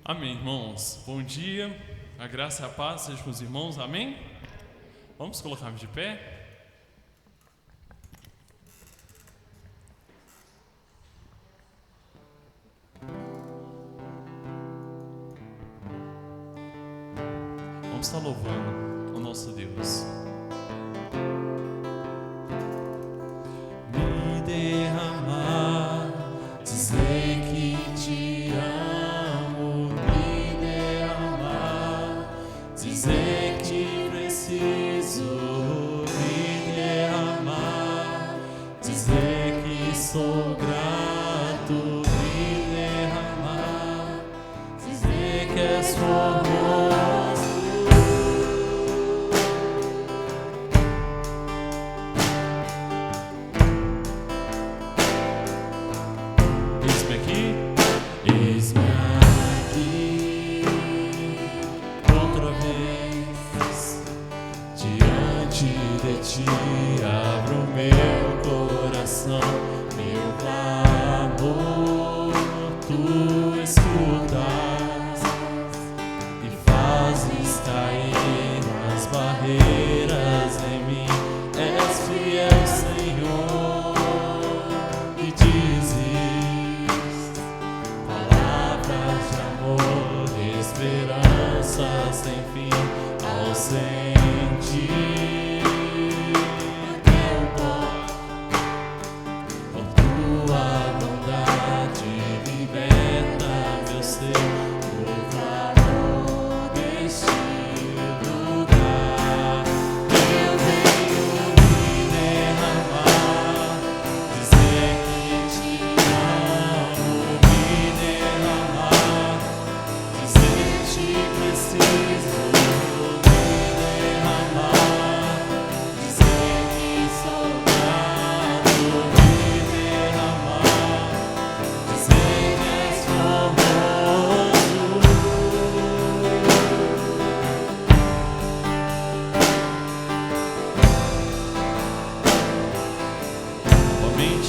Amém, irmãos. Bom dia. A graça e a paz sejam com os irmãos. Amém? Vamos colocar-nos de pé. Vamos estar louvando o nosso Deus. Me derramar, dizer que te amo. Me derramar, dizer que preciso. Me derramar, dizer que sou grato. Me derramar, dizer que és formoso. Abro meu coração, meu clamor, tu escutas e fazes cair as barreiras em mim. És fiel, Senhor, e dizes palavras de amor, esperança sem fim ao sentir.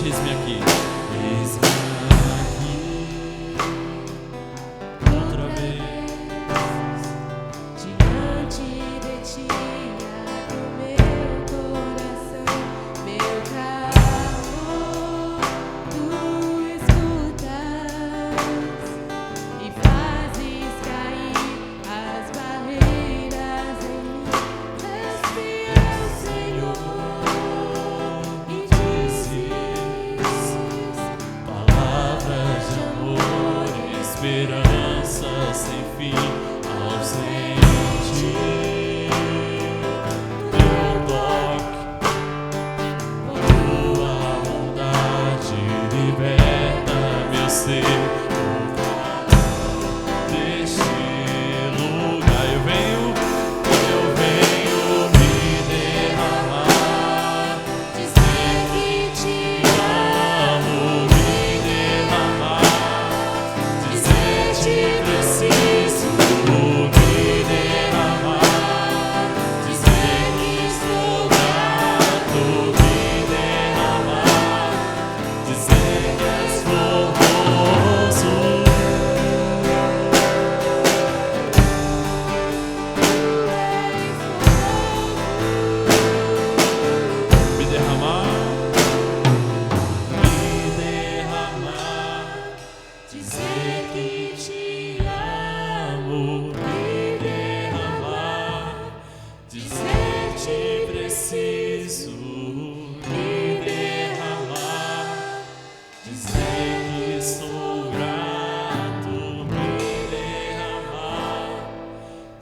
Eis-me aqui. Eis-me aqui, outra vez, diante de ti, abro meu coração, meu clamor, tu escutas e fazes cair as barreiras em mim. És fiel, Senhor, e dizes palavras de amor, esperança sem fim ao sentir teu toque, tua bondade liberta meu ser. Deste lugar eu venho me derramar, dizer que te amo. Me derramar, dizer que preciso. Me derramar, dizer que sou grato. Me derramar, dizer que és formoso. Me derramar. Dizer que te amo. Me derramar, dizer que preciso. Me derramar, dizer que sou grato. Me derramar,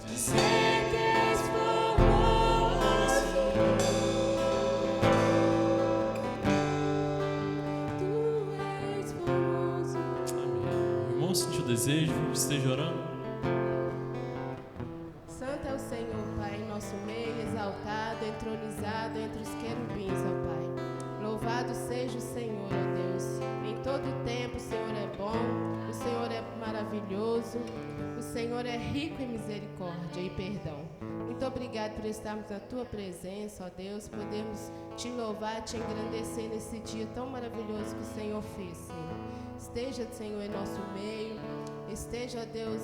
dizer que és formoso. Tu és formoso. Amém. Irmão, sente o desejo, esteja orando. Santo é o Senhor, Pai, em nosso meio, exaltado, entronizado entre os querubins, ó Pai. Louvado seja o Senhor, ó Deus. Em todo tempo o Senhor é bom, o Senhor é maravilhoso, o Senhor é rico em misericórdia e perdão. Muito obrigado por estarmos na Tua presença, ó Deus, podermos Te louvar, Te engrandecer nesse dia tão maravilhoso que o Senhor fez, Senhor. Esteja, Senhor, em nosso meio. esteja, ó Deus,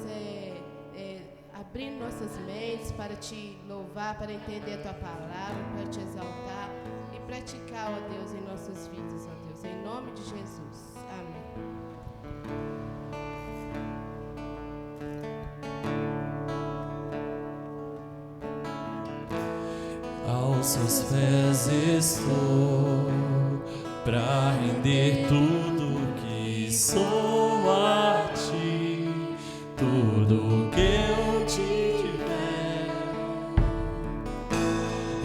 abrindo nossas mentes para te louvar, para entender a tua palavra, para te exaltar e praticar, ó Deus, em nossas vidas, ó Deus, em nome de Jesus. Amém. Aos seus pés estou, pra render tudo que sou a ti, tudo que eu tiver.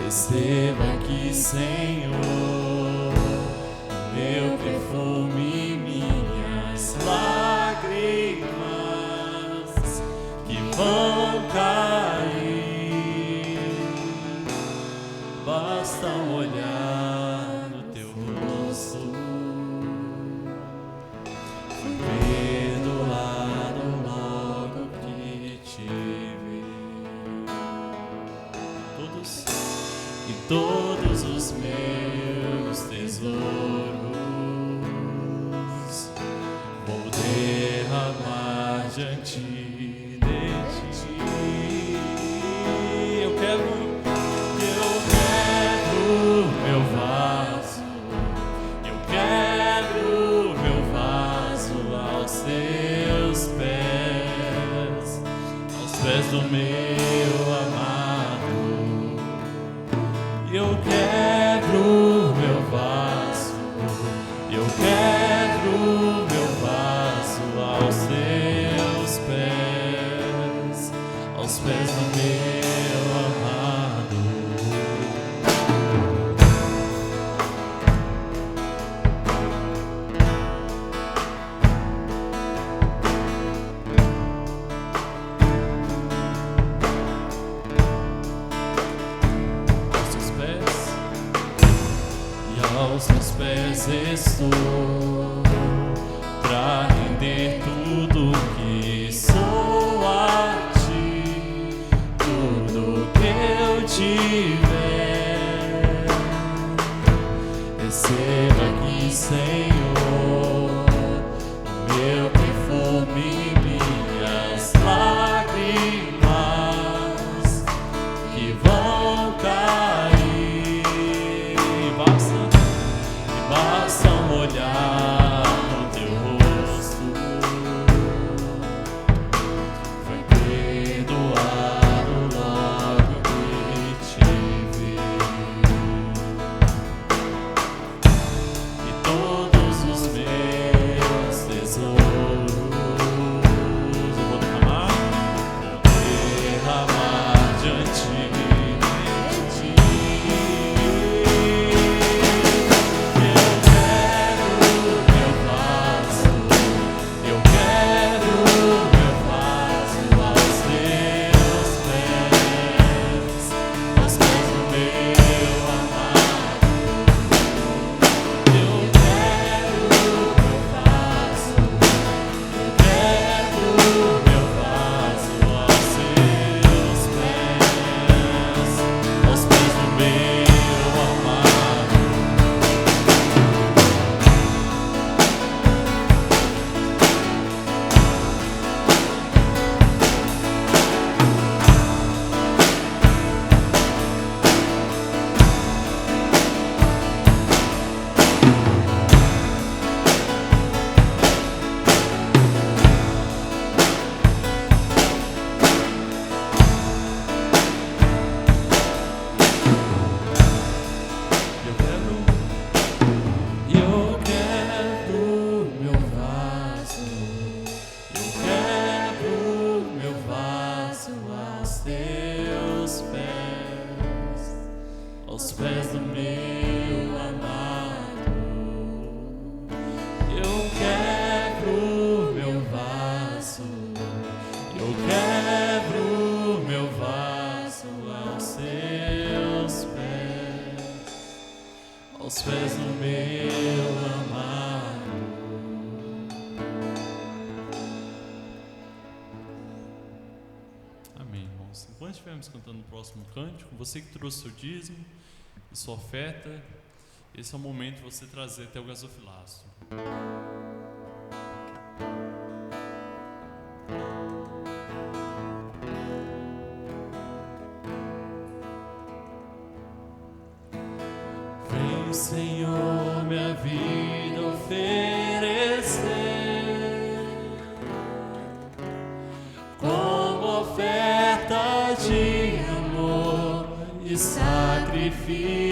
Receba aqui, Senhor, meu perfume, minhas lágrimas que vão cair. Basta olhar no teu rosto, fui perdoado logo que te vi. Todos os meus tesouros vou derramar diante de ti. Eu quero meu vaso, eu quero meu vaso aos teus pés do meu amado. Eu quero meu vaso, eu quero meu vaso aos teus pés do meu amado. Aos teus pés estou, pra render tudo que sou a ti, tudo que eu tiver. Receba aqui, Senhor, o meu perfume, minhas lágrimas que vão cair. Basta olhar no teu rosto, foi perdoado logo que te vi. E todos os meus tesouros eu vou derramar diante de ti. Aos pés do meu amado, eu quebro meu vaso, eu quebro meu vaso aos pés do meu amado. Amém, irmãos. Enquanto estivermos cantando o próximo cântico, você que trouxe seu dízimo e sua oferta, esse é o momento de você trazer até o gasofilácio. Senhor, minha vida oferecer como oferta de amor e sacrifício.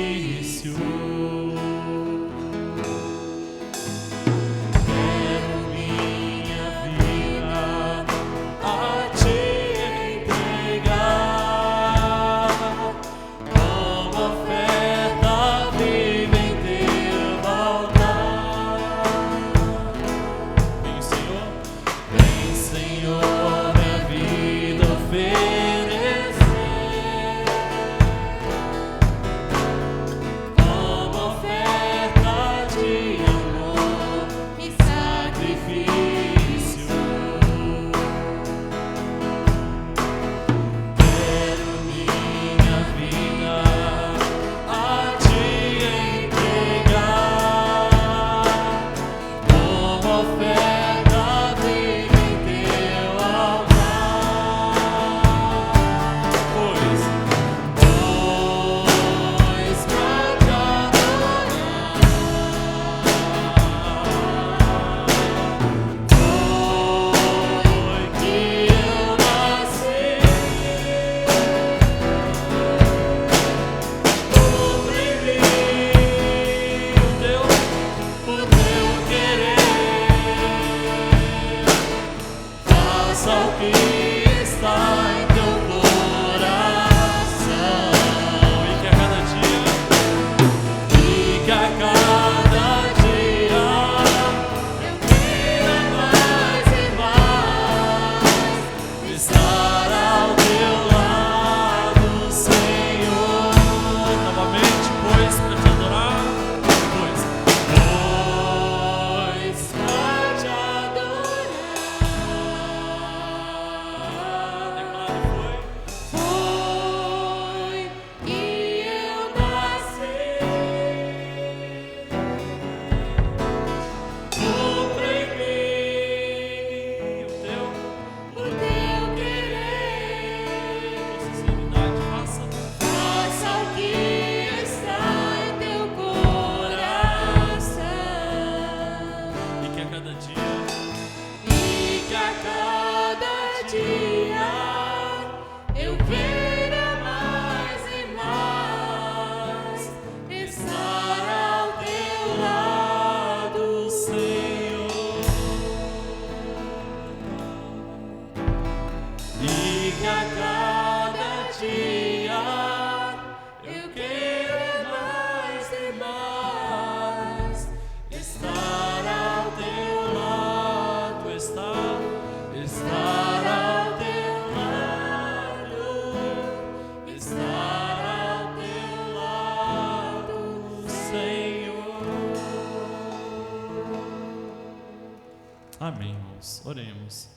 Amém, irmãos. Oremos.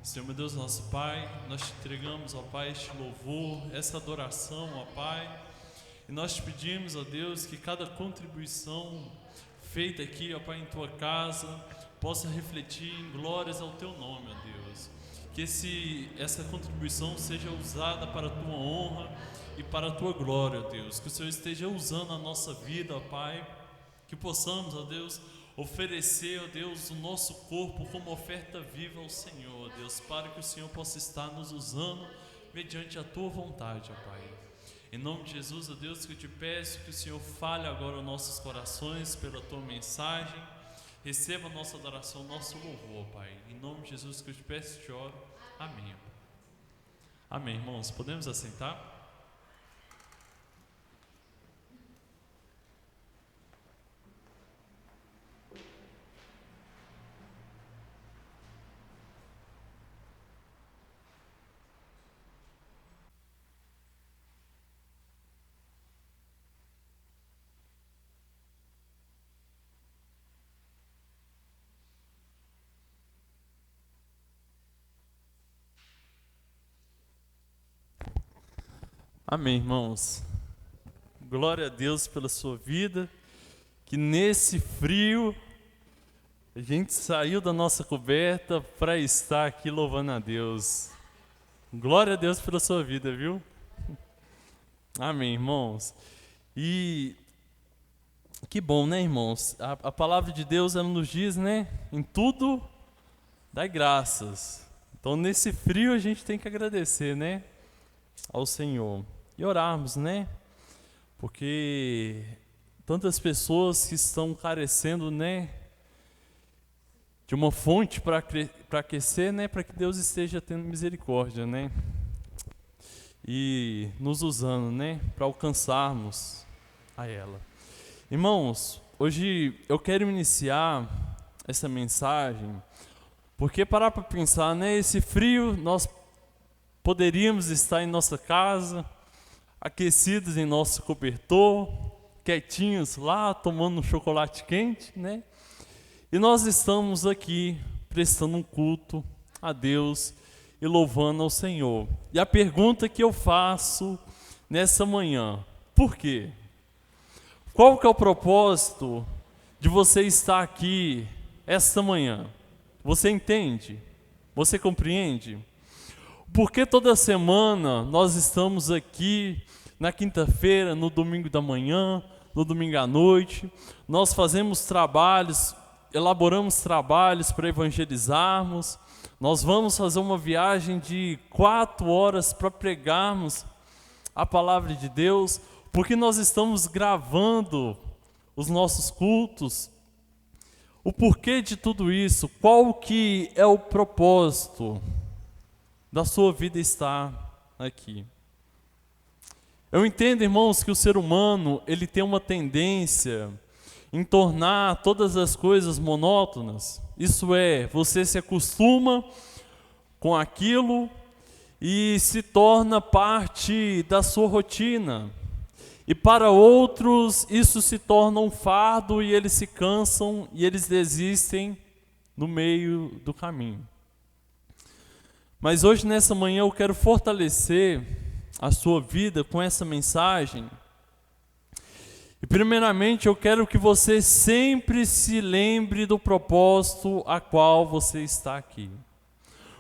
Senhor, meu Deus, nosso Pai, nós te entregamos, ó Pai, este louvor, essa adoração, ó Pai, e nós te pedimos, ó Deus, que cada contribuição feita aqui, ó Pai, em tua casa, possa refletir em glórias ao teu nome, ó Deus. Que essa contribuição seja usada para a tua honra e para a tua glória, ó Deus. Que o Senhor esteja usando a nossa vida, ó Pai, que possamos, ó Deus, oferecer, ó Deus, o nosso corpo como oferta viva ao Senhor, ó Deus, para que o Senhor possa estar nos usando mediante a tua vontade, ó Pai. Em nome de Jesus, ó Deus, que eu te peço que o Senhor fale agora aos nossos corações pela tua mensagem. Receba a nossa adoração, nosso louvor, Pai. Em nome de Jesus que eu te peço e te oro. Amém. Amém, irmãos. Podemos assentar? Amém, irmãos. Glória a Deus pela sua vida, que nesse frio a gente saiu da nossa coberta para estar aqui louvando a Deus. Glória a Deus pela sua vida, viu? Amém, irmãos. E Que bom, né, irmãos? A palavra de Deus, ela nos diz, né? Em tudo, dai graças. Então, nesse frio, a gente tem que agradecer, né? Ao Senhor. E orarmos, né? Porque tantas pessoas que estão carecendo, né? De uma fonte para aquecer, né? Para que Deus esteja tendo misericórdia, né? E nos usando, né? Para alcançarmos a ela. Irmãos, hoje eu quero iniciar essa mensagem, porque parar para pensar, né? Esse frio, nós poderíamos estar em nossa casa, aquecidos em nosso cobertor, quietinhos lá, tomando um chocolate quente, né? E nós estamos aqui prestando um culto a Deus e louvando ao Senhor. E a pergunta que eu faço nessa manhã, por quê? Qual que é o propósito de você estar aqui esta manhã? Você entende? Você compreende? Por que toda semana nós estamos aqui na quinta-feira, no domingo da manhã, no domingo à noite, nós fazemos trabalhos, elaboramos trabalhos para evangelizarmos, nós vamos fazer uma viagem de 4 horas para pregarmos a palavra de Deus, porque nós estamos gravando os nossos cultos. O porquê de tudo isso? Qual que é o propósito da sua vida estar aqui? Eu entendo, irmãos, que o ser humano, ele tem uma tendência em tornar todas as coisas monótonas. Isso é, você se acostuma com aquilo e se torna parte da sua rotina. E para outros, isso se torna um fardo e eles se cansam e eles desistem no meio do caminho. Mas hoje, nessa manhã, eu quero fortalecer a sua vida com essa mensagem. E primeiramente eu quero que você sempre se lembre do propósito a qual você está aqui.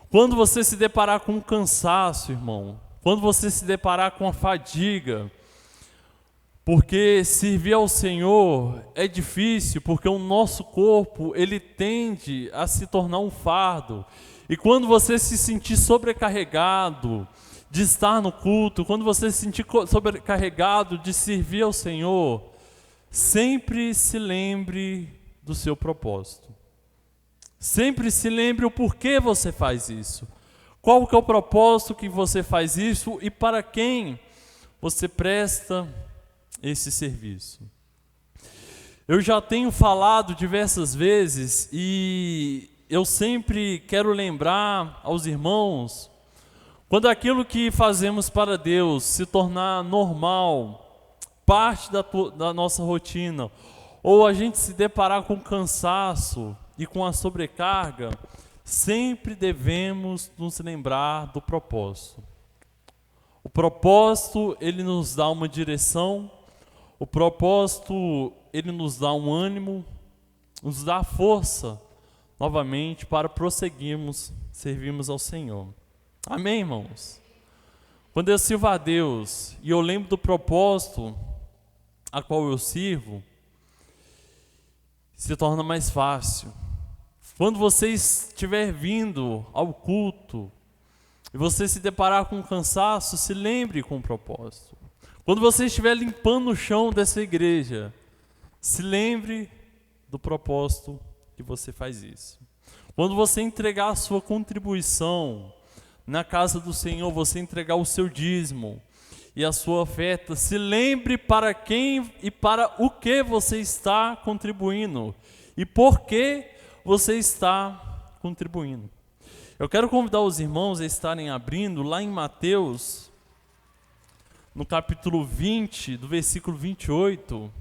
Quando você se deparar com um cansaço, irmão, quando você se deparar com a fadiga, porque servir ao Senhor é difícil, porque o nosso corpo, ele tende a se tornar um fardo. E quando você se sentir sobrecarregado de estar no culto, quando você se sentir sobrecarregado de servir ao Senhor, sempre se lembre do seu propósito. Sempre se lembre o porquê você faz isso. Qual que é o propósito que você faz isso e para quem você presta esse serviço. Eu já tenho falado diversas vezes e eu sempre quero lembrar aos irmãos, quando aquilo que fazemos para Deus se tornar normal, parte da nossa rotina, ou a gente se deparar com cansaço e com a sobrecarga, sempre devemos nos lembrar do propósito. O propósito, ele nos dá uma direção, o propósito, ele nos dá um ânimo, nos dá força, novamente, para prosseguirmos, servirmos ao Senhor. Amém, irmãos? Quando eu sirvo a Deus e eu lembro do propósito a qual eu sirvo, se torna mais fácil. Quando você estiver vindo ao culto e você se deparar com cansaço, se lembre com o propósito. Quando você estiver limpando o chão dessa igreja, se lembre do propósito que você faz isso. Quando você entregar a sua contribuição na casa do Senhor, você entregar o seu dízimo e a sua oferta, se lembre para quem e para o que você está contribuindo e por que você está contribuindo. Eu quero convidar os irmãos a estarem abrindo lá em Mateus, no capítulo 20, do versículo 28.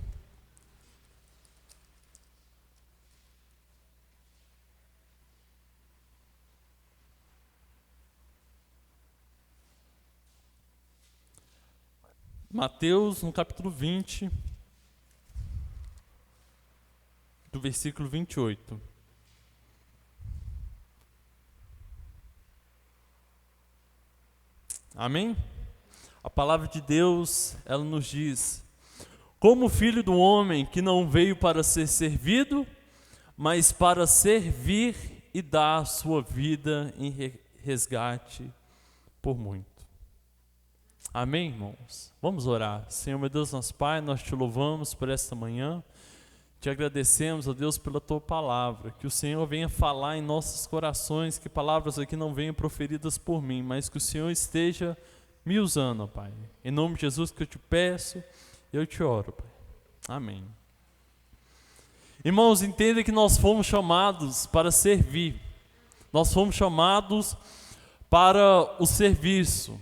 Mateus, no capítulo 20, do versículo 28. Amém? A palavra de Deus, ela nos diz: como o Filho do Homem, que não veio para ser servido, mas para servir e dar a sua vida em resgate por muito. Amém, irmãos? Vamos orar. Senhor, meu Deus, nosso Pai, nós te louvamos por esta manhã. Te agradecemos, ó Deus, pela tua palavra. Que o Senhor venha falar em nossos corações, que palavras aqui não venham proferidas por mim, mas que o Senhor esteja me usando, ó Pai. Em nome de Jesus que eu te peço, eu te oro, Pai. Amém. Irmãos, entenda que nós fomos chamados para servir. Nós fomos chamados para o serviço.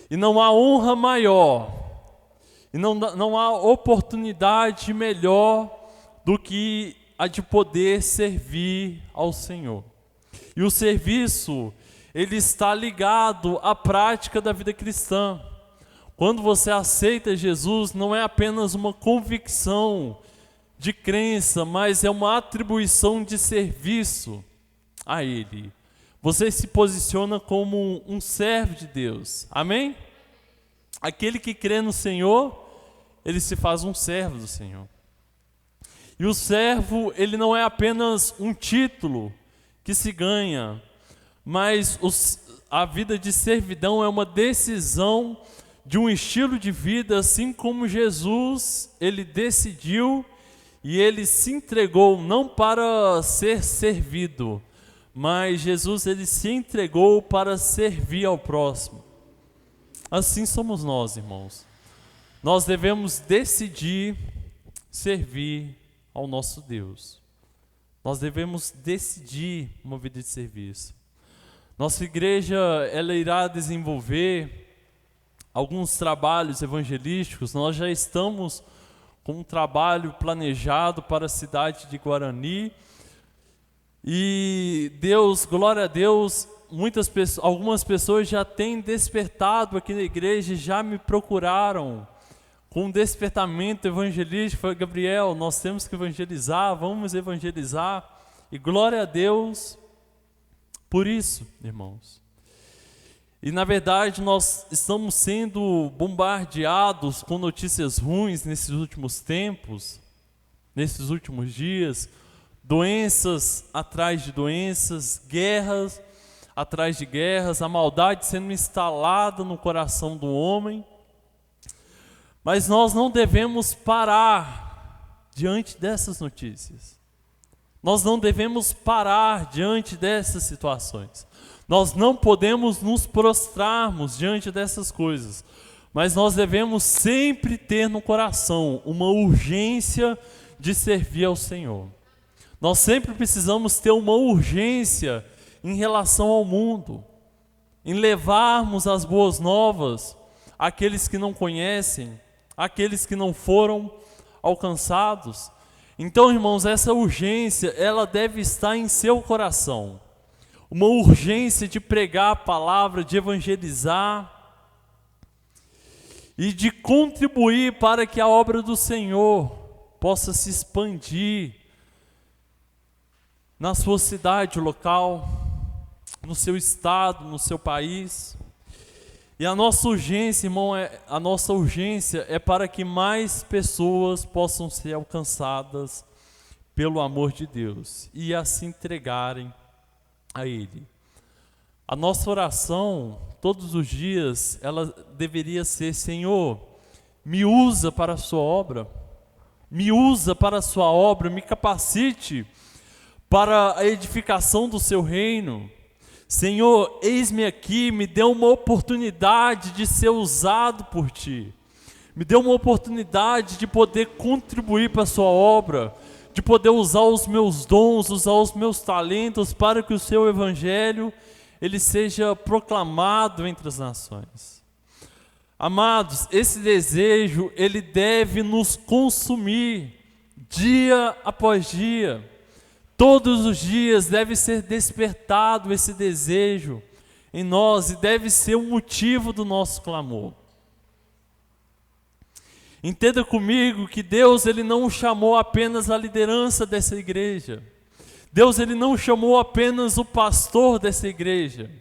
E não há honra maior, e não há oportunidade melhor do que a de poder servir ao Senhor. E o serviço, ele está ligado à prática da vida cristã. Quando você aceita Jesus, não é apenas uma convicção de crença, mas é uma atribuição de serviço a Ele. Você se posiciona como um servo de Deus. Amém? Aquele que crê no Senhor, ele se faz um servo do Senhor. E o servo, ele não é apenas um título que se ganha, mas a vida de servidão é uma decisão de um estilo de vida, assim como Jesus, ele decidiu e ele se entregou não para ser servido, mas Jesus, ele se entregou para servir ao próximo. Assim somos nós, irmãos. Nós devemos decidir servir ao nosso Deus. Nós devemos decidir uma vida de serviço. Nossa igreja, ela irá desenvolver alguns trabalhos evangelísticos. Nós já estamos com um trabalho planejado para a cidade de Guarani. E Deus, glória a Deus, algumas pessoas já têm despertado aqui na igreja, já me procuraram com um despertamento evangelístico. Foi: Gabriel, nós temos que evangelizar, vamos evangelizar. E glória a Deus por isso, irmãos. E na verdade nós estamos sendo bombardeados com notícias ruins nesses últimos tempos, nesses últimos dias, doenças atrás de doenças, guerras atrás de guerras, a maldade sendo instalada no coração do homem. Mas nós não devemos parar diante dessas notícias. Nós não devemos parar diante dessas situações. Nós não podemos nos prostrarmos diante dessas coisas. Mas nós devemos sempre ter no coração uma urgência de servir ao Senhor. Nós sempre precisamos ter uma urgência em relação ao mundo, em levarmos as boas novas àqueles que não conhecem, àqueles que não foram alcançados. Então, irmãos, essa urgência, ela deve estar em seu coração. Uma urgência de pregar a palavra, de evangelizar e de contribuir para que a obra do Senhor possa se expandir na sua cidade local, no seu estado, no seu país. E a nossa urgência, irmão, a nossa urgência é para que mais pessoas possam ser alcançadas pelo amor de Deus e a se entregarem a Ele. A nossa oração, todos os dias, ela deveria ser: Senhor, me usa para a sua obra, me usa para a sua obra, me capacite para a edificação do seu reino. Senhor, eis-me aqui, me dê uma oportunidade de ser usado por Ti. Me dê uma oportunidade de poder contribuir para a Sua obra, de poder usar os meus dons, usar os meus talentos para que o Seu Evangelho ele seja proclamado entre as nações. Amados, esse desejo ele deve nos consumir dia após dia. Todos os dias deve ser despertado esse desejo em nós e deve ser o motivo do nosso clamor. Entenda comigo que Deus ele não chamou apenas a liderança dessa igreja. Deus ele não chamou apenas o pastor dessa igreja.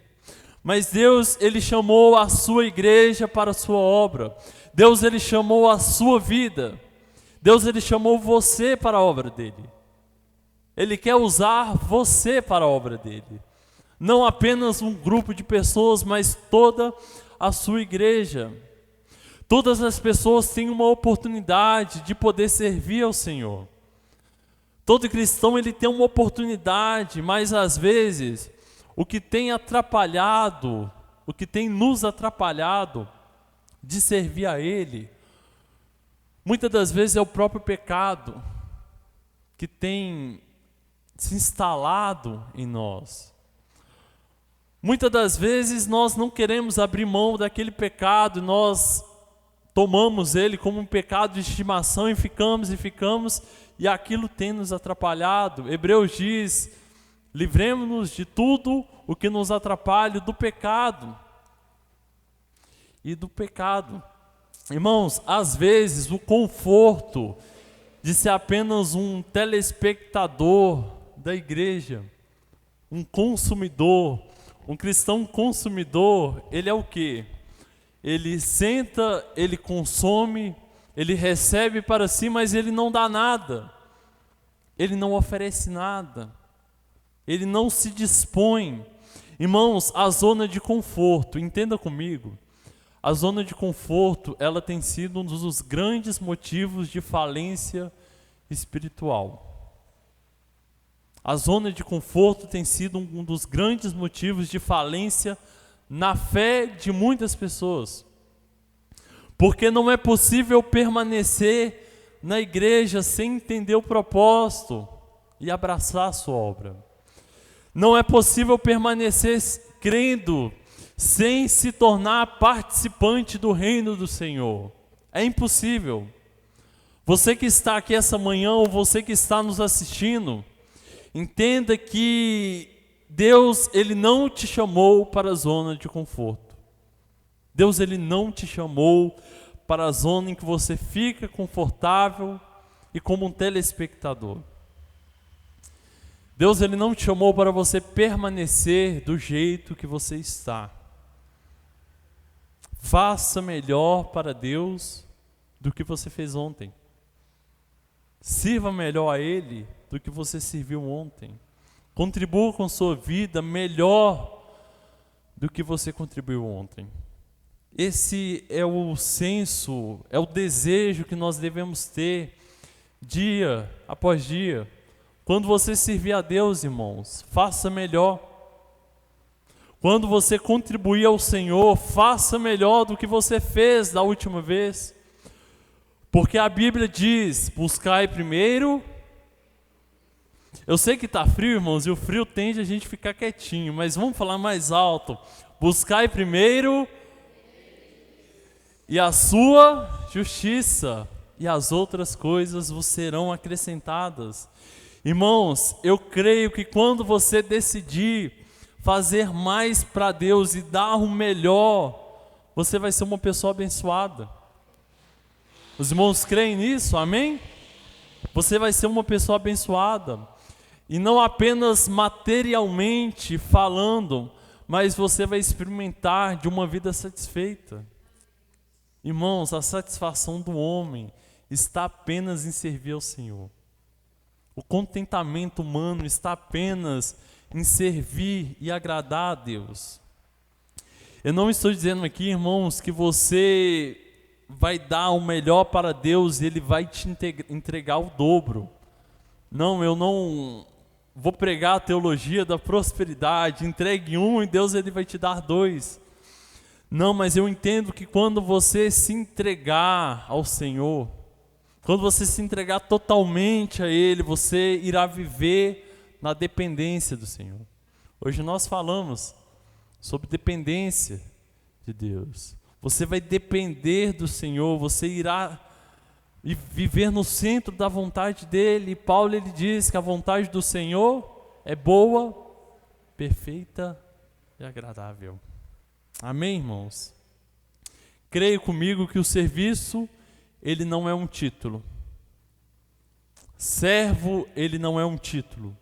Mas Deus ele chamou a sua igreja para a sua obra. Deus ele chamou a sua vida. Deus ele chamou você para a obra dele. Ele quer usar você para a obra dele. Não apenas um grupo de pessoas, mas toda a sua igreja. Todas as pessoas têm uma oportunidade de poder servir ao Senhor. Todo cristão ele tem uma oportunidade, mas às vezes o que tem atrapalhado, o que tem nos atrapalhado de servir a Ele, muitas das vezes é o próprio pecado que tem se instalado em nós. Muitas das vezes nós não queremos abrir mão daquele pecado, nós tomamos ele como um pecado de estimação e ficamos, e aquilo tem nos atrapalhado. Hebreus diz: livremos-nos de tudo o que nos atrapalha do pecado. E do pecado. Irmãos, às vezes o conforto de ser apenas um telespectador da igreja, um consumidor, um cristão consumidor, ele é o quê? Ele senta, ele consome, ele recebe para si, mas ele não dá nada. Ele não oferece nada. Ele não se dispõe. Irmãos, a zona de conforto, entenda comigo, a zona de conforto, ela tem sido um dos grandes motivos de falência espiritual. A zona de conforto tem sido um dos grandes motivos de falência na fé de muitas pessoas. Porque não é possível permanecer na igreja sem entender o propósito e abraçar a sua obra. Não é possível permanecer crendo sem se tornar participante do reino do Senhor. É impossível. Você que está aqui essa manhã, ou você que está nos assistindo, entenda que Deus, Ele não te chamou para a zona de conforto. Deus, Ele não te chamou para a zona em que você fica confortável e como um telespectador. Deus, Ele não te chamou para você permanecer do jeito que você está. Faça melhor para Deus do que você fez ontem. Sirva melhor a Ele do que você serviu ontem. Contribua com sua vida melhor do que você contribuiu ontem. Esse é o senso, é o desejo que nós devemos ter dia após dia. Quando você servir a Deus, irmãos, faça melhor. Quando você contribuir ao Senhor, faça melhor do que você fez da última vez. Porque a Bíblia diz: buscai primeiro. Eu sei que está frio, irmãos, e o frio tende a gente ficar quietinho, mas vamos falar mais alto. Buscai primeiro e a sua justiça, e as outras coisas vos serão acrescentadas. Irmãos, eu creio que quando você decidir fazer mais para Deus e dar o melhor, você vai ser uma pessoa abençoada. Os irmãos creem nisso? Amém? Você vai ser uma pessoa abençoada. E não apenas materialmente falando, mas você vai experimentar de uma vida satisfeita. Irmãos, a satisfação do homem está apenas em servir ao Senhor. O contentamento humano está apenas em servir e agradar a Deus. Eu não estou dizendo aqui, irmãos, que você vai dar o melhor para Deus e Ele vai te entregar o dobro. Não, eu não vou pregar a teologia da prosperidade, entregue um e Deus Ele vai te dar dois. Não, mas eu entendo que quando você se entregar ao Senhor, quando você se entregar totalmente a Ele, você irá viver na dependência do Senhor. Hoje nós falamos sobre dependência de Deus. Você vai depender do Senhor, você irá viver no centro da vontade dEle. E Paulo ele diz que a vontade do Senhor é boa, perfeita e agradável. Amém, irmãos? Creio comigo que o serviço, ele não é um título. Servo, ele não é um título,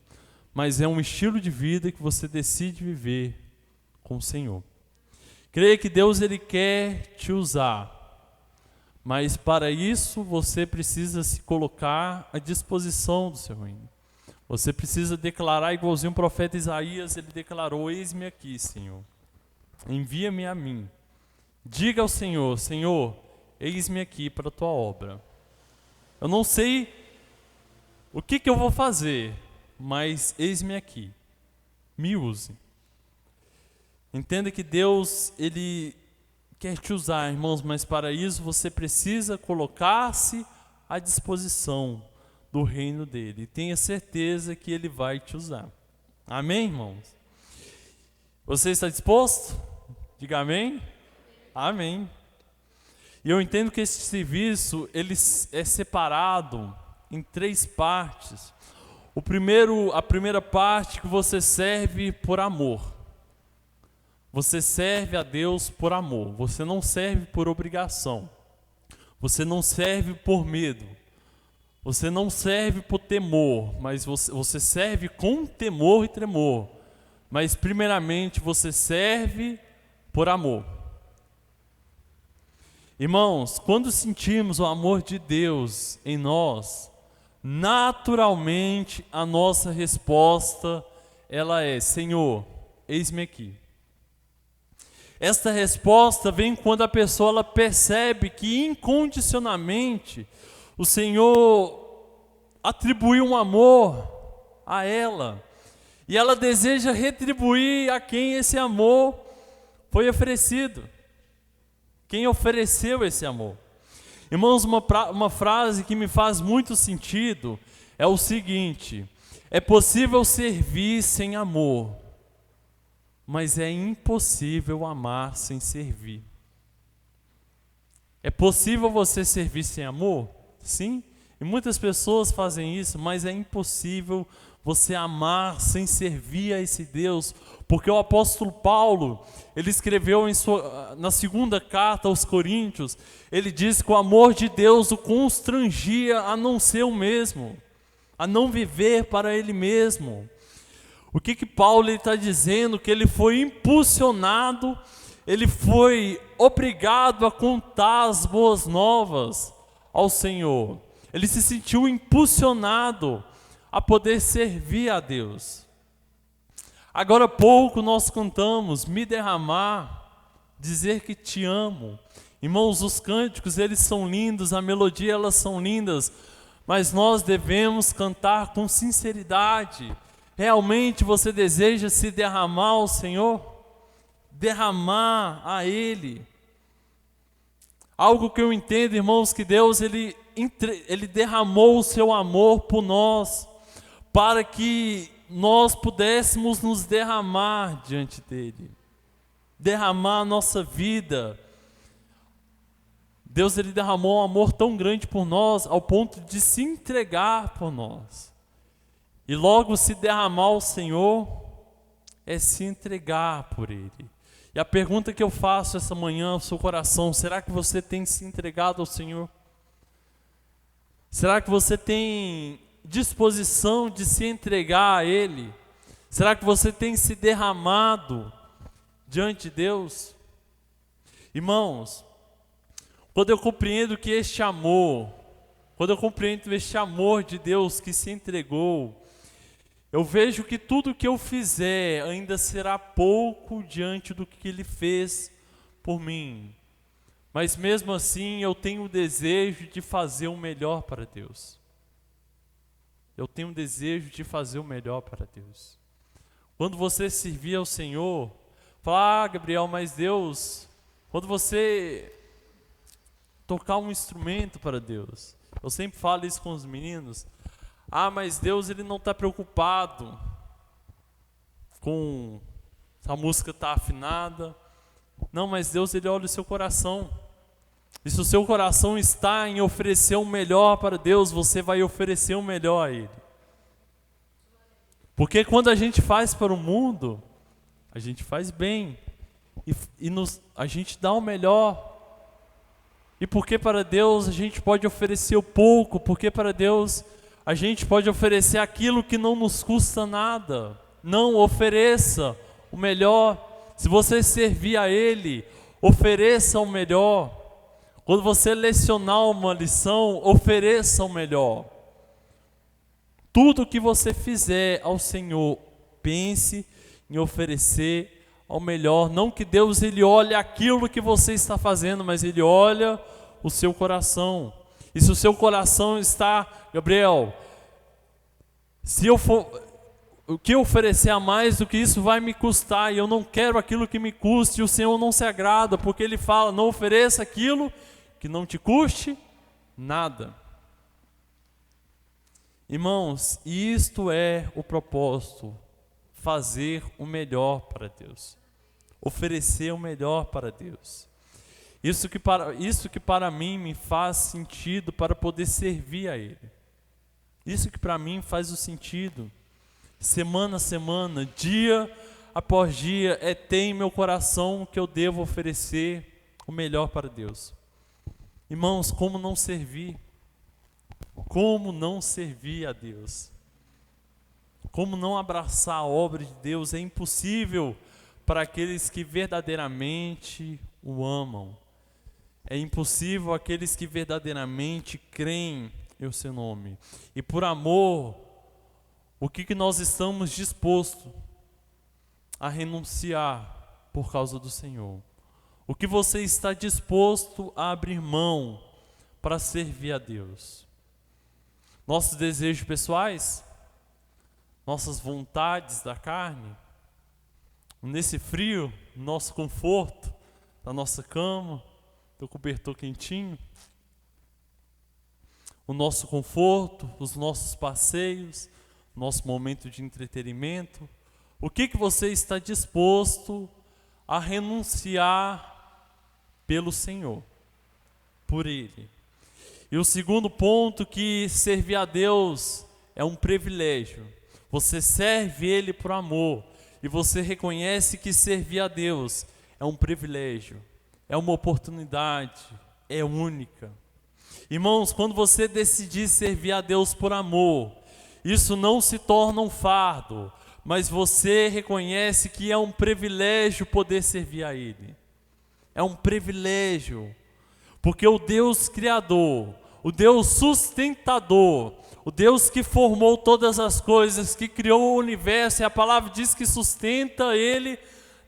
mas é um estilo de vida que você decide viver com o Senhor. Creia que Deus ele quer te usar Mas para isso você precisa se colocar à disposição do seu reino. Você precisa declarar, igualzinho o profeta Isaías, ele declarou: eis-me aqui, Senhor, envia-me a mim. Diga ao Senhor: Senhor, eis-me aqui para a tua obra. Eu não sei o que eu vou fazer, mas eis-me aqui, me use. Entenda que Deus, Ele quer te usar, irmãos, mas para isso você precisa colocar-se à disposição do reino dele. E tenha certeza que ele vai te usar. Amém, irmãos? Você está disposto? Diga amém. Amém. E eu entendo que esse serviço ele é separado em 3 partes. A primeira parte que você serve por amor. Você serve a Deus por amor. Você não serve por obrigação. Você não serve por medo. Você não serve por temor, mas você serve com temor e tremor. Mas primeiramente você serve por amor. Irmãos, quando sentimos o amor de Deus em nós, naturalmente a nossa resposta ela é: Senhor, eis-me aqui. Esta resposta vem quando a pessoa ela percebe que incondicionalmente o Senhor atribuiu um amor a ela. E ela deseja retribuir a quem esse amor foi oferecido. Quem ofereceu esse amor. Irmãos, uma frase que me faz muito sentido é o seguinte: é possível servir sem amor, mas é impossível amar sem servir. É possível você servir sem amor? Sim. E muitas pessoas fazem isso, mas é impossível você amar sem servir a esse Deus, porque o apóstolo Paulo, ele escreveu na segunda carta aos Coríntios, ele diz que o amor de Deus o constrangia a não ser o mesmo, a não viver para ele mesmo. O que Paulo está dizendo? Que ele foi impulsionado, ele foi obrigado a contar as boas novas ao Senhor. Ele se sentiu impulsionado a poder servir a Deus. Agora há pouco nós cantamos: me derramar, dizer que te amo. Irmãos, os cânticos eles são lindos, a melodia elas são lindas, mas nós devemos cantar com sinceridade. Realmente você deseja se derramar ao Senhor? Derramar a Ele. Algo que eu entendo, irmãos, que Deus Ele derramou o seu amor por nós, para que nós pudéssemos nos derramar diante dEle. Derramar a nossa vida. Deus Ele derramou um amor tão grande por nós, ao ponto de se entregar por nós. E logo se derramar ao Senhor é se entregar por Ele. E a pergunta que eu faço essa manhã ao seu coração: será que você tem se entregado ao Senhor? Será que você tem disposição de se entregar a Ele? Será que você tem se derramado diante de Deus? Irmãos, quando eu compreendo que este amor de Deus que se entregou, eu vejo que tudo que eu fizer ainda será pouco diante do que Ele fez por mim. Mas mesmo assim eu tenho o desejo de fazer o melhor para Deus. Eu tenho o desejo de fazer o melhor para Deus. Quando você servir ao Senhor, fala: Gabriel, mas Deus, quando você tocar um instrumento para Deus, eu sempre falo isso com os meninos: mas Deus Ele não está preocupado com se a música está afinada. Não, mas Deus Ele olha o seu coração. E se o seu coração está em oferecer o melhor para Deus, você vai oferecer o melhor a Ele. Porque quando a gente faz para o mundo, a gente faz bem. A gente dá o melhor. E porque para Deus a gente pode oferecer o pouco, porque para Deus a gente pode oferecer aquilo que não nos custa nada. Não, ofereça o melhor. Se você servir a Ele, ofereça o melhor. Quando você lecionar uma lição, ofereça o melhor. Tudo que você fizer ao Senhor, pense em oferecer ao melhor. Não que Deus ele olhe aquilo que você está fazendo, mas Ele olha o seu coração. E se o seu coração está, Gabriel, se eu for, o que oferecer a mais do que isso vai me custar, e eu não quero aquilo que me custe, e o Senhor não se agrada, porque Ele fala, não ofereça aquilo que não te custe nada. Irmãos, isto é o propósito, fazer o melhor para Deus, oferecer o melhor para Deus. Isso que para mim me faz sentido para poder servir a Ele. Isso que para mim faz o sentido, semana a semana, dia após dia, é ter em meu coração que eu devo oferecer o melhor para Deus. Irmãos, como não servir? Como não servir a Deus? Como não abraçar a obra de Deus? É impossível para aqueles que verdadeiramente o amam. É impossível aqueles que verdadeiramente creem em o seu nome. E por amor, o que nós estamos dispostos a renunciar por causa do Senhor? O que você está disposto a abrir mão para servir a Deus? Nossos desejos pessoais? Nossas vontades da carne? Nesse frio, nosso conforto da nossa cama, do cobertor quentinho? O nosso conforto, os nossos passeios, nosso momento de entretenimento? O que você está disposto a renunciar pelo Senhor, por Ele? E o segundo ponto, que servir a Deus é um privilégio. Você serve Ele por amor, e você reconhece que servir a Deus é um privilégio, é uma oportunidade, é única. Irmãos, quando você decidir servir a Deus por amor, isso não se torna um fardo, mas você reconhece que é um privilégio poder servir a Ele. É um privilégio, porque o Deus Criador, o Deus sustentador, o Deus que formou todas as coisas, que criou o universo, e a palavra diz que sustenta Ele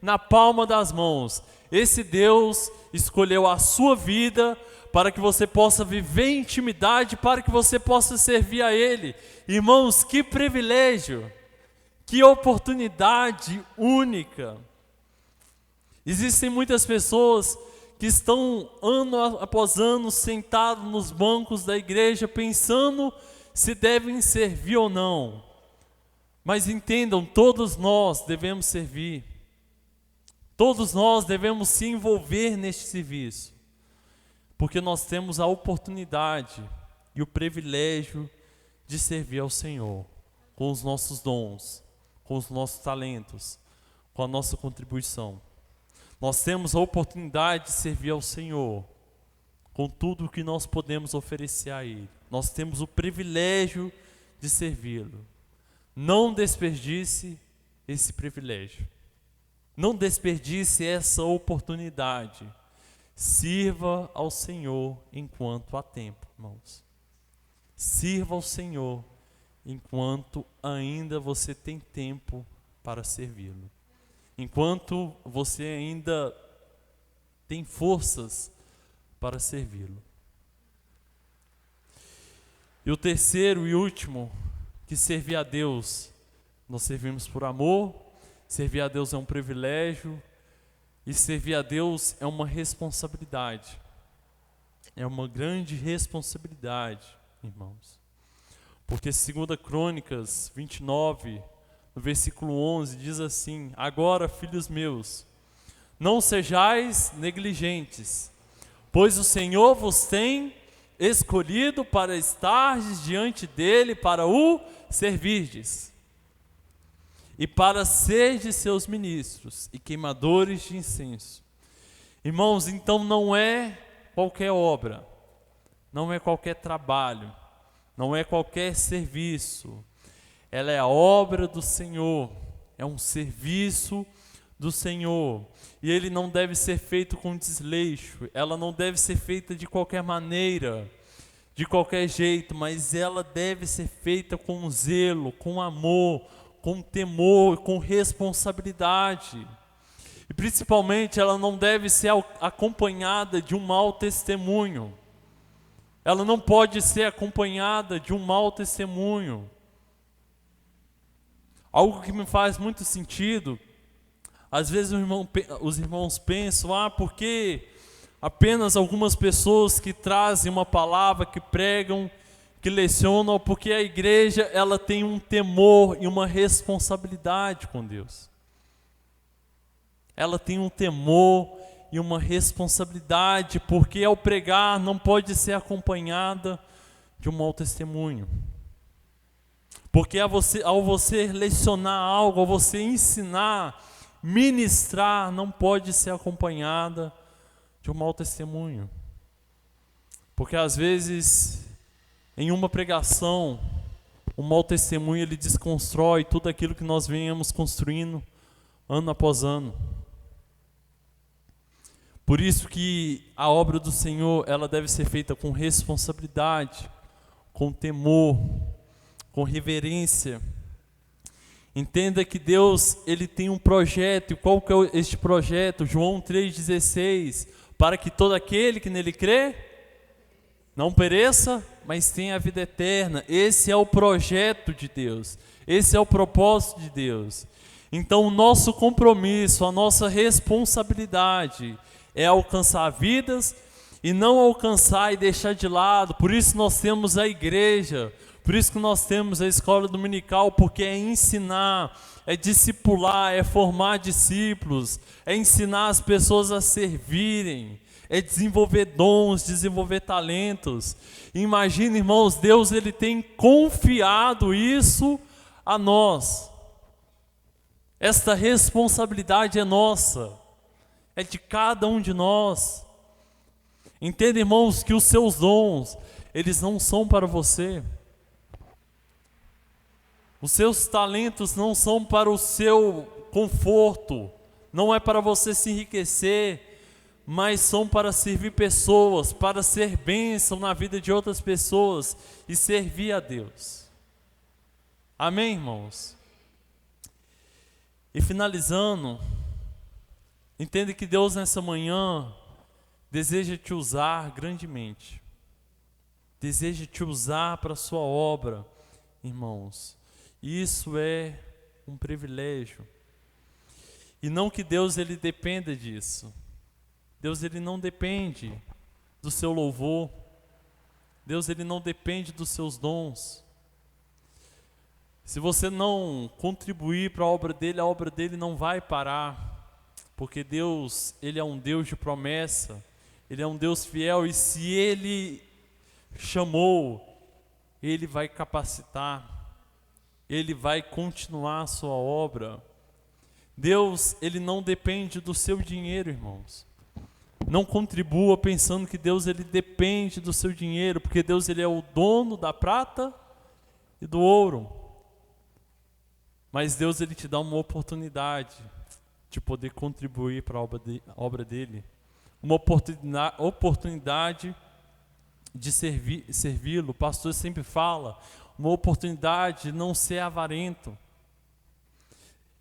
na palma das mãos. Esse Deus escolheu a sua vida para que você possa viver em intimidade, para que você possa servir a Ele. Irmãos, que privilégio, que oportunidade única. Existem muitas pessoas que estão ano após ano sentados nos bancos da igreja pensando se devem servir ou não. Mas entendam, todos nós devemos servir. Todos nós devemos se envolver neste serviço, porque nós temos a oportunidade e o privilégio de servir ao Senhor com os nossos dons, com os nossos talentos, com a nossa contribuição. Nós temos a oportunidade de servir ao Senhor com tudo o que nós podemos oferecer a Ele. Nós temos o privilégio de servi-lo. Não desperdice esse privilégio. Não desperdice essa oportunidade. Sirva ao Senhor enquanto há tempo, irmãos. Sirva ao Senhor enquanto ainda você tem tempo para servi-lo. Enquanto você ainda tem forças para servi-lo. E o terceiro e último, que servir a Deus, nós servimos por amor, servir a Deus é um privilégio, e servir a Deus é uma responsabilidade. É uma grande responsabilidade, irmãos. Porque 2 Crônicas 29, no versículo 11, diz assim: agora, filhos meus, não sejais negligentes, pois o Senhor vos tem escolhido para estardes diante dele, para o servirdes, e para serdes seus ministros e queimadores de incenso. Irmãos, então não é qualquer obra, não é qualquer trabalho, não é qualquer serviço. Ela é a obra do Senhor, é um serviço do Senhor. E ele não deve ser feito com desleixo, ela não deve ser feita de qualquer maneira, de qualquer jeito, mas ela deve ser feita com zelo, com amor, com temor, com responsabilidade. E principalmente ela não deve ser acompanhada de um mau testemunho. Ela não pode ser acompanhada de um mau testemunho. Algo que me faz muito sentido, às vezes os irmãos pensam, porque apenas algumas pessoas que trazem uma palavra, que pregam, que lecionam, porque a igreja ela tem um temor e uma responsabilidade com Deus. Ela tem um temor e uma responsabilidade, porque ao pregar não pode ser acompanhada de um mau testemunho. Porque ao você lecionar algo, ao você ensinar, ministrar, não pode ser acompanhada de um mau testemunho. Porque às vezes, em uma pregação, o mau testemunho ele desconstrói tudo aquilo que nós venhamos construindo ano após ano. Por isso que a obra do Senhor, ela deve ser feita com responsabilidade, com temor, com reverência. Entenda que Deus, ele tem um projeto, e qual que é este projeto? João 3,16, para que todo aquele que nele crê, não pereça, mas tenha a vida eterna. Esse é o projeto de Deus, esse é o propósito de Deus. Então o nosso compromisso, a nossa responsabilidade é alcançar vidas e não alcançar e deixar de lado. Por isso nós temos a igreja, por isso que nós temos a escola dominical, porque é ensinar, é discipular, é formar discípulos, é ensinar as pessoas a servirem, é desenvolver dons, desenvolver talentos. Imagina, irmãos, Deus ele tem confiado isso a nós. Esta responsabilidade é nossa, é de cada um de nós. Entenda, irmãos, que os seus dons, eles não são para você. Os seus talentos não são para o seu conforto, não é para você se enriquecer, mas são para servir pessoas, para ser bênção na vida de outras pessoas e servir a Deus. Amém, irmãos? E finalizando, entende que Deus nessa manhã deseja te usar grandemente. Deseja te usar para a sua obra, irmãos. Isso é um privilégio. E não que Deus ele dependa disso. Deus ele não depende do seu louvor. Deus ele não depende dos seus dons. Se você não contribuir para a obra dele não vai parar. Porque Deus, ele é um Deus de promessa. Ele é um Deus fiel. E se ele chamou, ele vai capacitar. Ele vai continuar a sua obra. Deus, ele não depende do seu dinheiro, irmãos. Não contribua pensando que Deus ele depende do seu dinheiro, porque Deus ele é o dono da prata e do ouro. Mas Deus ele te dá uma oportunidade de poder contribuir para a obra dele. Uma oportunidade de servi-lo. O pastor sempre fala, uma oportunidade de não ser avarento.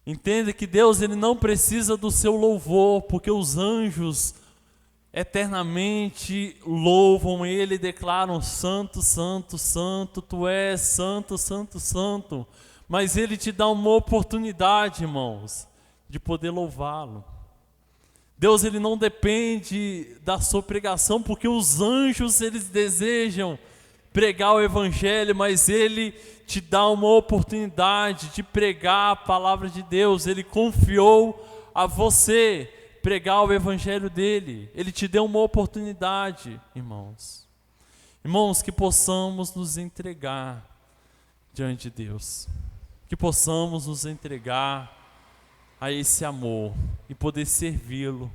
Entenda que Deus ele não precisa do seu louvor, porque os anjos eternamente louvam ele e declaram: santo, santo, santo, tu és santo, santo, santo. Mas ele te dá uma oportunidade, irmãos, de poder louvá-lo. Deus ele não depende da sua pregação, porque os anjos eles desejam pregar o evangelho, mas ele te dá uma oportunidade de pregar a palavra de Deus. Ele confiou a você pregar o evangelho dele. Ele te deu uma oportunidade, irmãos. Irmãos, que possamos nos entregar diante de Deus. Que possamos nos entregar a esse amor e poder servi-lo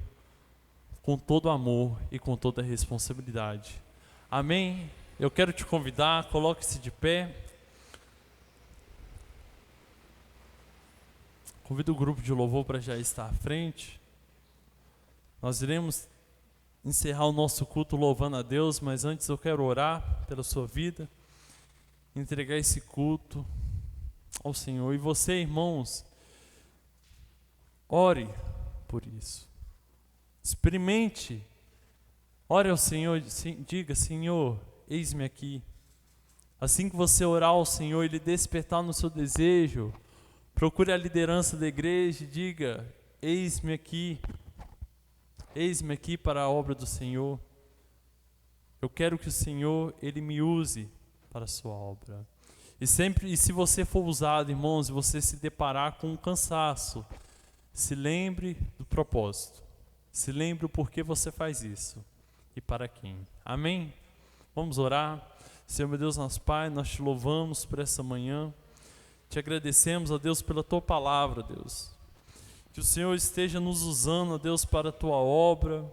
com todo amor e com toda responsabilidade. Amém? Eu quero te convidar, coloque-se de pé. Convido o grupo de louvor para já estar à frente. Nós iremos encerrar o nosso culto louvando a Deus, mas antes eu quero orar pela sua vida, entregar esse culto ao Senhor. E você, irmãos, ore por isso. Experimente. Ore ao Senhor, diga: Senhor, eis-me aqui. Assim que você orar ao Senhor, Ele despertar no seu desejo, procure a liderança da igreja e diga: eis-me aqui para a obra do Senhor. Eu quero que o Senhor, Ele me use para a sua obra. E se você for usado, irmãos, e você se deparar com um cansaço, se lembre do propósito. Se lembre o porquê você faz isso e para quem. Amém? Vamos orar. Senhor, meu Deus, nosso Pai, nós te louvamos por essa manhã. Te agradecemos, ó Deus, pela tua palavra, Deus. Que o Senhor esteja nos usando, ó Deus, para a tua obra,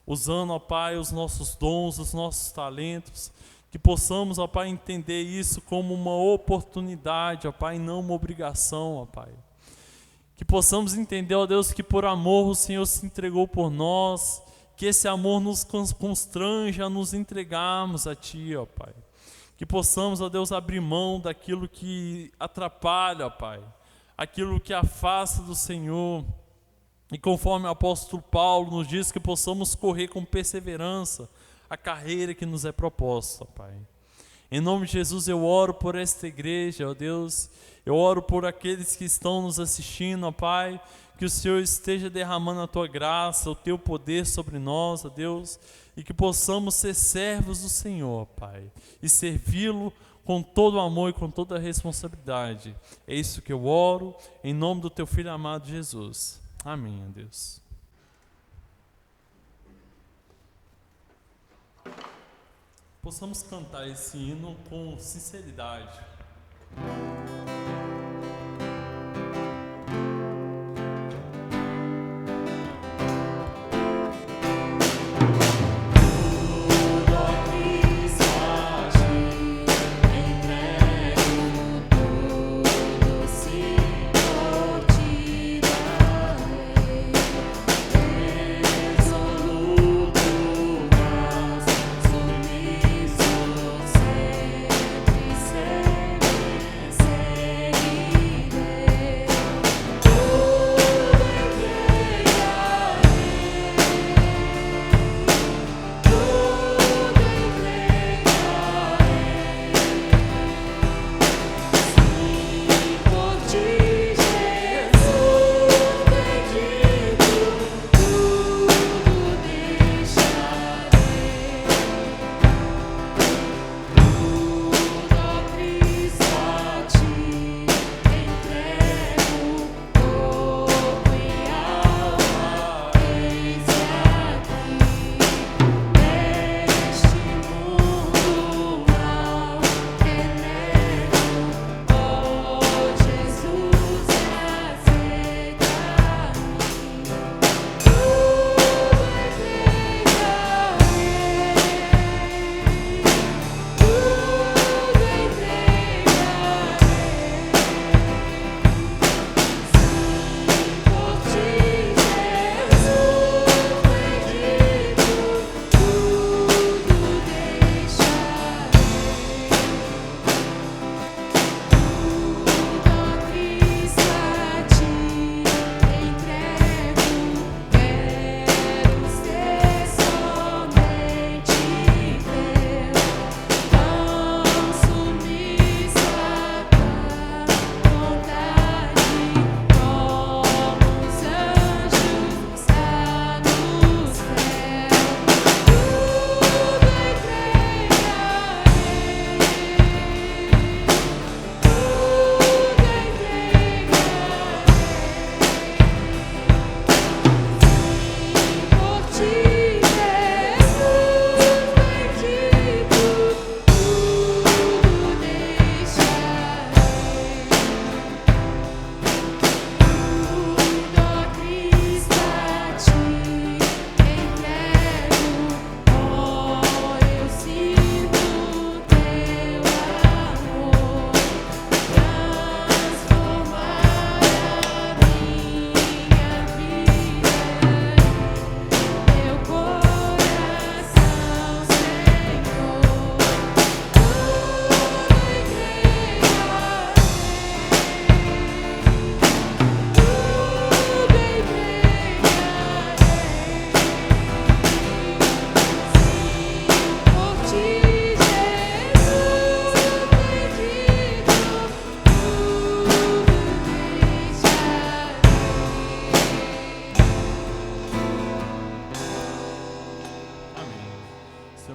usando, ó Pai, os nossos dons, os nossos talentos, que possamos, ó Pai, entender isso como uma oportunidade, ó Pai, e não uma obrigação, ó Pai. Que possamos entender, ó Deus, que por amor o Senhor se entregou por nós, que esse amor nos constrange a nos entregarmos a Ti, ó Pai. Que possamos, ó Deus, abrir mão daquilo que atrapalha, ó Pai, aquilo que afasta do Senhor. E conforme o apóstolo Paulo nos diz, que possamos correr com perseverança a carreira que nos é proposta, ó Pai. Em nome de Jesus eu oro por esta igreja, ó Deus. Eu oro por aqueles que estão nos assistindo, ó Pai. Que o Senhor esteja derramando a Tua graça, o Teu poder sobre nós, ó Deus. E que possamos ser servos do Senhor, ó Pai. E servi-lo com todo o amor e com toda a responsabilidade. É isso que eu oro, em nome do Teu Filho amado Jesus. Amém, ó Deus. Possamos cantar esse hino com sinceridade. Sempre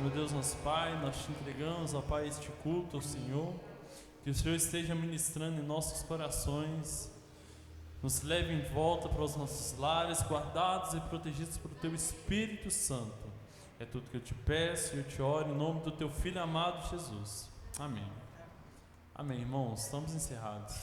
Senhor Deus, nosso Pai, nós te entregamos, ó Pai, este culto ao Senhor, que o Senhor esteja ministrando em nossos corações, nos leve em volta para os nossos lares, guardados e protegidos pelo Teu Espírito Santo. É tudo que eu te peço e eu te oro em nome do Teu Filho amado Jesus. Amém. Amém, irmãos, estamos encerrados.